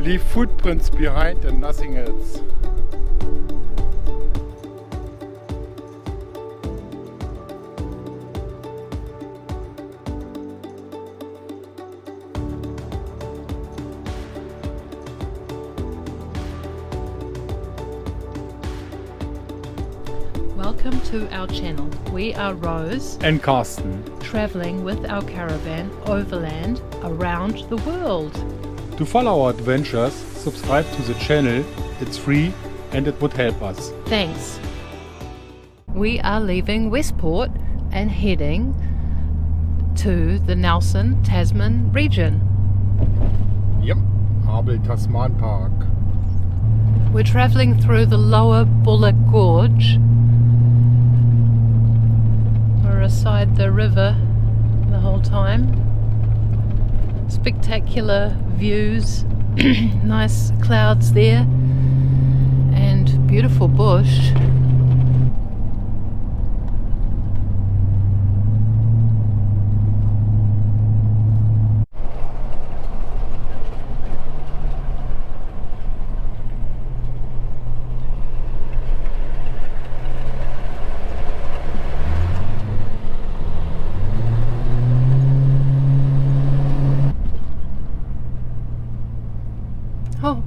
leave footprints behind and nothing else. Welcome to our channel. We are Rose And Carsten. traveling with our caravan overland around the world. To follow our adventures, subscribe to the channel. It's free and it would help us. Thanks. We are leaving Westport and heading to the Nelson Tasman region. Yep, Abel Tasman Park. We're traveling through the lower Buller Gorge. We're aside the river the whole time. Spectacular views, nice clouds there, and beautiful bush. Oh.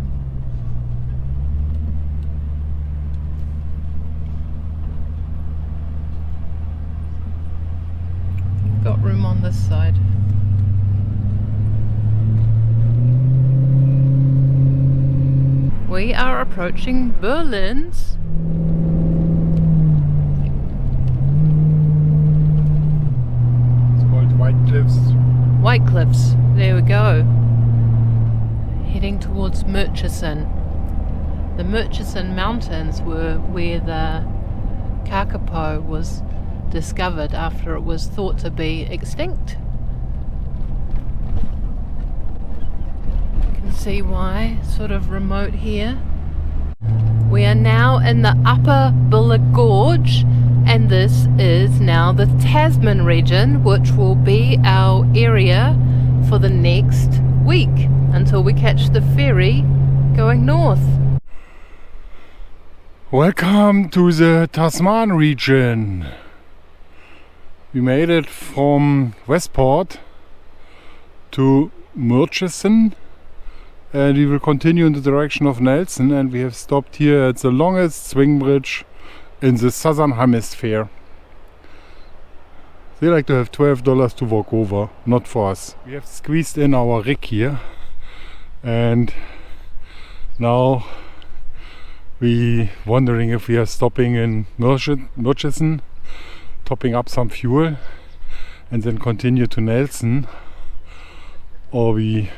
Got room on this side. We are approaching Berlin's. It's called White Cliffs. White Cliffs. There we go. Heading towards Murchison. The Murchison Mountains were where the kakapo was discovered after it was thought to be extinct. You can see why, sort of remote here. We are now in the upper Buller Gorge, and this is now the Tasman region, which will be our area for the next week until we catch the ferry going north. Welcome to the Tasman region. We made it from Westport to Murchison, and we will continue in the direction of Nelson, and we have stopped here at the longest swing bridge in the southern hemisphere. They like to have $12 to walk over, not for us. We have squeezed in our rig here, and now we wondering if we are stopping in Murchison, topping up some fuel, and then continue to Nelson, or we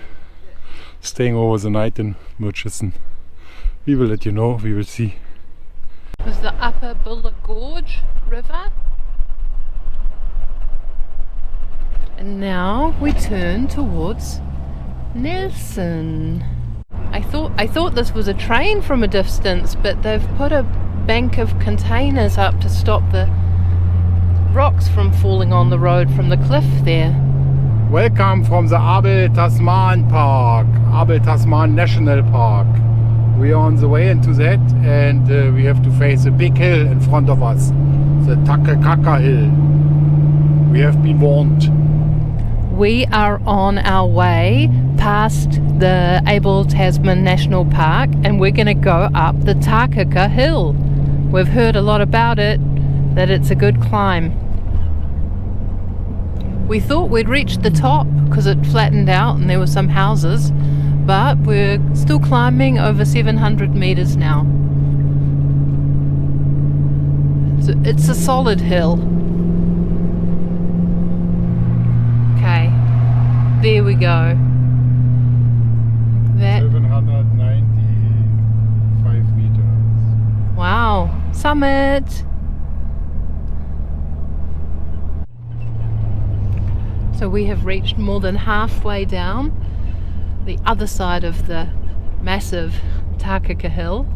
staying over the night in Murchison. We will let you know, we will see. It was the upper Buller Gorge River. And now we turn towards Nelson. I thought this was a train from a distance, but they've put a bank of containers up to stop the rocks from falling on the road from the cliff there. Welcome from the Abel Tasman Park, Abel Tasman National Park. We are on the way into that, and we have to face a big hill in front of us, the Takakaka Hill. We have been warned. We are on our way past the Abel Tasman National Park, and we're going to go up the Takaka Hill. We've heard a lot about it, that it's a good climb. We thought we'd reached the top because it flattened out and there were some houses, but we're still climbing over 700 meters now. So it's a solid hill. Okay, there we go. That 795 meters. Wow, summit! So we have reached more than halfway down the other side of the massive Takaka Hill.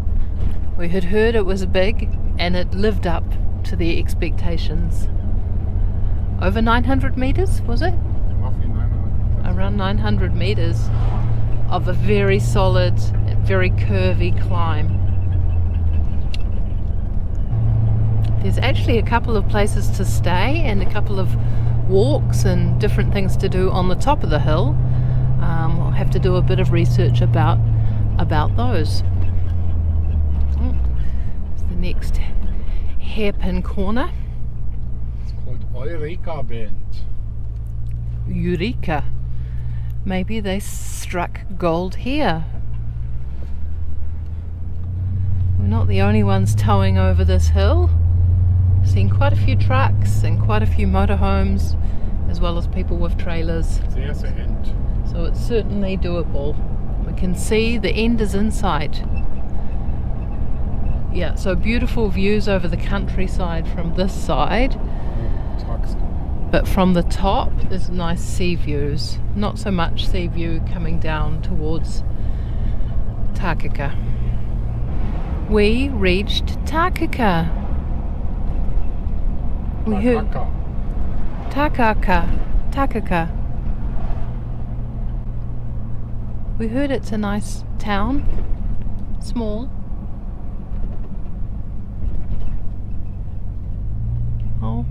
We had heard it was big, and it lived up to the expectations. Over 900 meters, was it? Roughly 900. Around 900 meters. of a very solid, very curvy climb. There's actually a couple of places to stay and a couple of walks and different things to do on the top of the hill. I'll have to do a bit of research about those. It's the next hairpin corner. It's called Eureka Bend. Eureka. Maybe they struck gold here. We're not the only ones towing over this hill. Seen quite a few trucks and quite a few motorhomes, as well as people with trailers. There's the end. So it's certainly doable. We can see the end is in sight. Yeah, so beautiful views over the countryside from this side. Trucks. But from the top is nice sea views. Not so much sea view coming down towards Takaka. We reached Takaka. We heard Takaka. We heard it's a nice town. Small. Oh.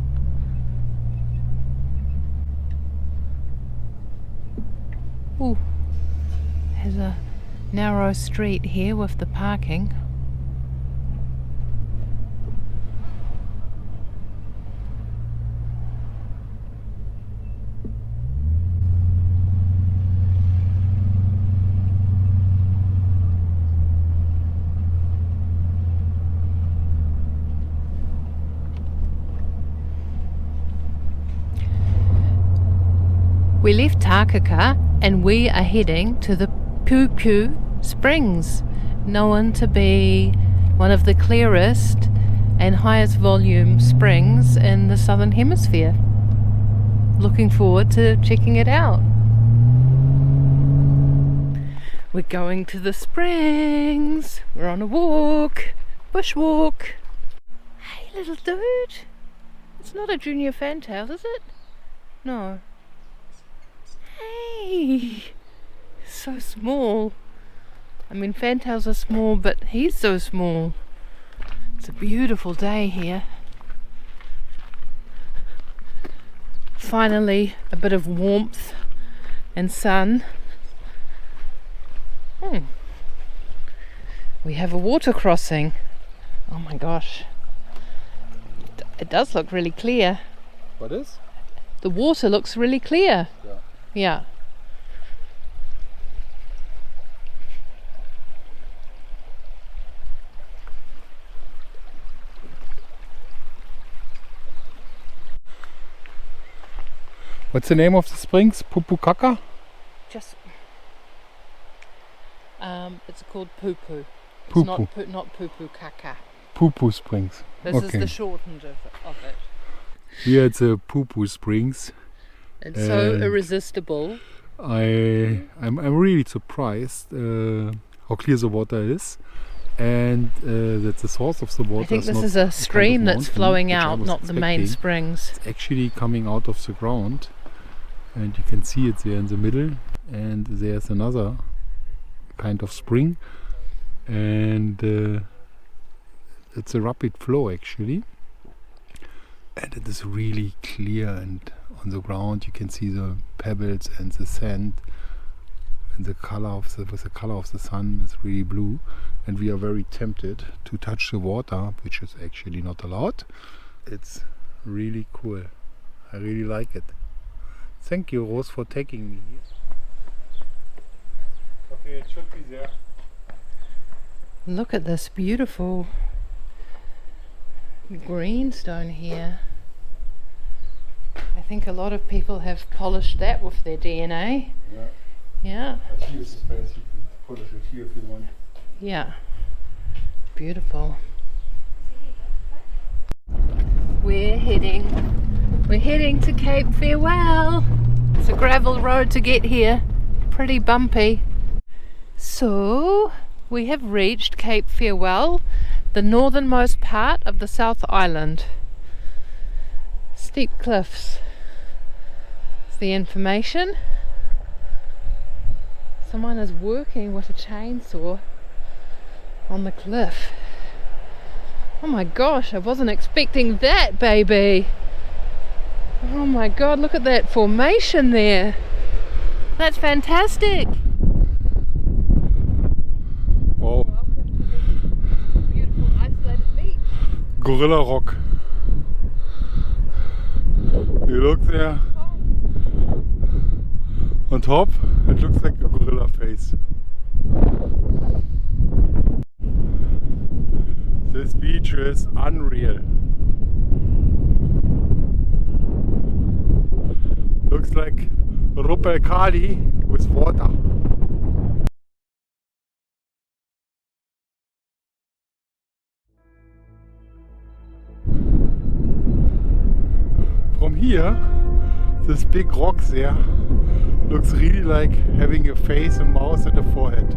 Ooh. There's a narrow street here with the parking. We left Takaka and we are heading to the Pupu Springs, known to be one of the clearest and highest volume springs in the southern hemisphere. Looking forward to checking it out. We're going to the springs. We're on a walk, bushwalk. Hey little dude, it's not a junior fantail, is it? No. Hey, so small. I mean, fantails are small, but he's so small. It's a beautiful day here. Finally, a bit of warmth and sun. We have a water crossing. Oh my gosh. It does look really clear. What is? The water looks really clear. Yeah. Yeah. What's the name of the springs? Pupukaka? Just it's called Pupu. Pupu. It's not Pupukaka. Pupu Springs. This is the shortened of it. Here it's a Pupu Springs. It's so irresistible. I'm really surprised how clear the water is, and that the source of the water I think is this not is a stream that's mountain, flowing which I out, was not the main expecting. springs. It's actually coming out of the ground, and you can see it there in the middle, and there's another kind of spring, and it's a rapid flow actually, and it is really clear, and on the ground you can see the pebbles and the sand, and the color of the sun is really blue, and we are very tempted to touch the water, which is actually not allowed. It's really cool. I really like it. Thank you, Rose, for taking me here. Okay, it should be there. Look at this beautiful greenstone here. I think a lot of people have polished that with their DNA. Yeah. Yeah. But here's the space, you can polish it here if you want. Yeah. Beautiful. We're heading to Cape Farewell. It's a gravel road to get here. Pretty bumpy. So we have reached Cape Farewell, the northernmost part of the South Island. Steep cliffs. That's the information. someone is working with a chainsaw on the cliff. Oh my gosh, I wasn't expecting that, baby. Oh my god, look at that formation there. That's fantastic. Wow. Welcome to this beautiful isolated beach. Gorilla Rock. You look there on top, it looks like a gorilla face. This beach is unreal. Looks like Ruppel Kali with water. From here, this big rock there looks really like having a face, a mouth and a forehead.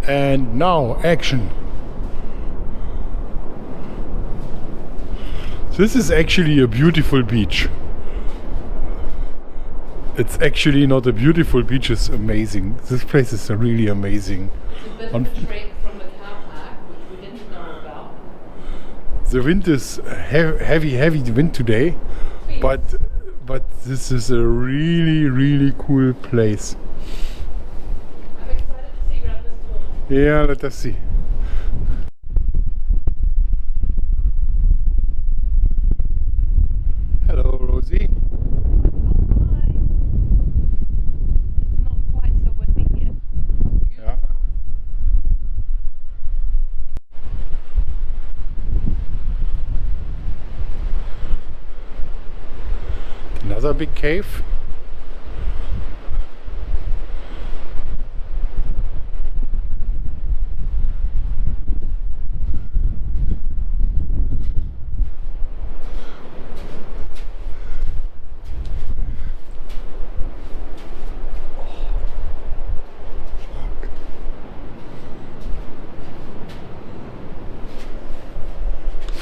And now action. This is actually a beautiful beach. It's actually not a beautiful beach, it's amazing. This place is really amazing. It's a bit of a trek from the car park, which we didn't know about. The wind is heavy wind today, but this is a really cool place. I'm excited to see around this corner. Yeah, let us see. Hello, Rosie. It's not quite so windy here. Yeah. Another big cave.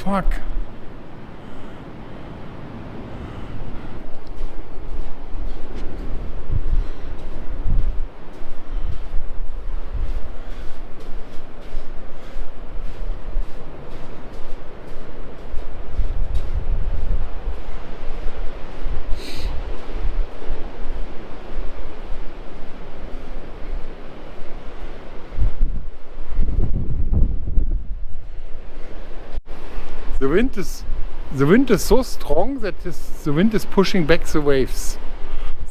Fuck. The wind is so strong that the wind is pushing back the waves.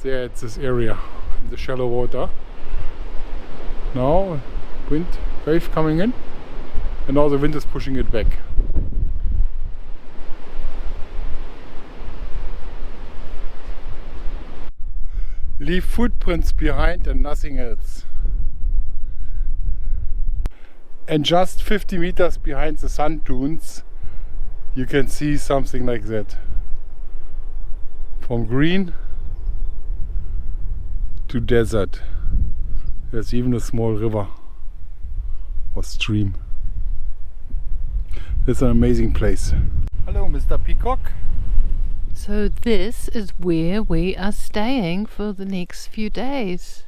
There at this area, in the shallow water. Now wave coming in, and now the wind is pushing it back. Leave footprints behind and nothing else. And just 50 meters behind the sand dunes, you can see something like that. From green to desert. There's even a small river or stream. It's an amazing place. Hello, Mr. Peacock. So this is where we are staying for the next few days.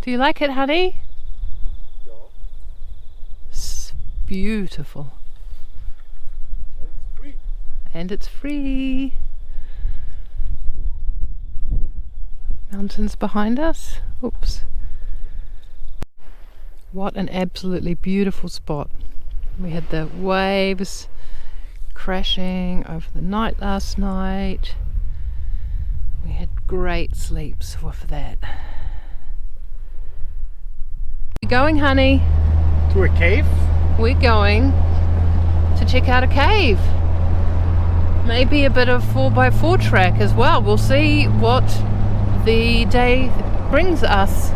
Do you like it, honey? Yeah. It's beautiful. It's free. And it's free. Mountains behind us. Oops. What an absolutely beautiful spot. We had the waves crashing over the night last night. We had great sleeps with that. We're going, honey. To a cave? We're going to check out a cave. Maybe a bit of 4x4 track as well. We'll see what the day brings us.